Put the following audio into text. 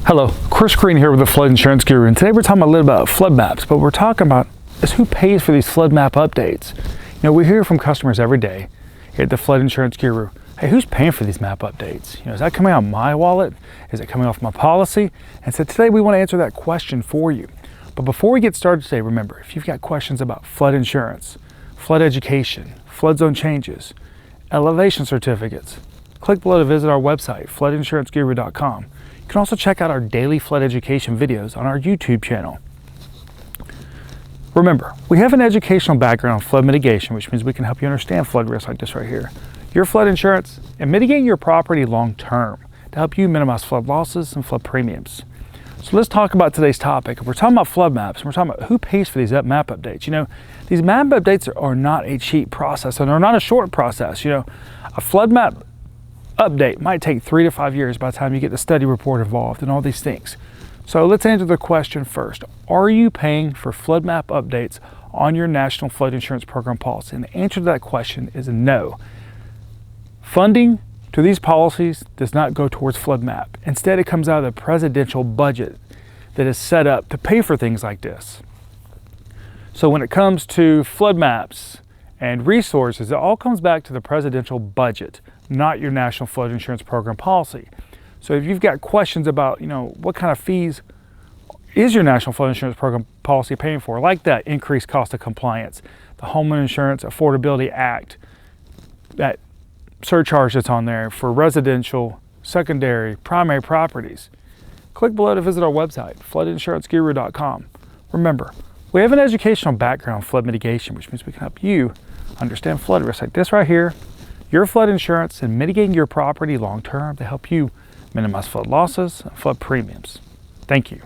Hello, Chris Green here with the Flood Insurance Guru, and today we're talking a little about flood maps, but we're talking about is who pays for these flood map updates. You know, we hear from customers every day here at the Flood Insurance Guru, hey, who's paying for these map updates? You know, is that coming out of my wallet? Is it coming off my policy? And so today we want to answer that question for you. But before we get started today, remember, if you've got questions about flood insurance, flood education, flood zone changes, elevation certificates, click below to visit our website, floodinsuranceguru.com. You can also check out our daily flood education videos on our YouTube channel. Remember, we have an educational background on flood mitigation, which means we can help you understand flood risks like this right here, your flood insurance, and mitigating your property long term to help you minimize flood losses and flood premiums. So let's talk about today's topic. We're talking about flood maps, and we're talking about who pays for these map updates. You know, these map updates are not a cheap process, and they're not a short process. You know, a flood map update might take 3 to 5 years by the time you get the study report involved and all these things. So let's answer the question first. Are you paying for flood map updates on your National Flood Insurance Program policy? And the answer to that question is no. Funding to these policies does not go towards flood map. Instead, it comes out of the presidential budget that is set up to pay for things like this. So when it comes to flood maps and resources, it all comes back to the presidential budget, not your National Flood Insurance Program policy. So if you've got questions about, you know, what kind of fees is your National Flood Insurance Program policy paying for, like that increased cost of compliance, the Homeowner Insurance Affordability Act, that surcharge that's on there for residential, secondary, primary properties, click below to visit our website, floodinsuranceguru.com. Remember, we have an educational background in flood mitigation, which means we can help you understand flood risks like this right here, your flood insurance, and mitigating your property long term to help you minimize flood losses and flood premiums. Thank you.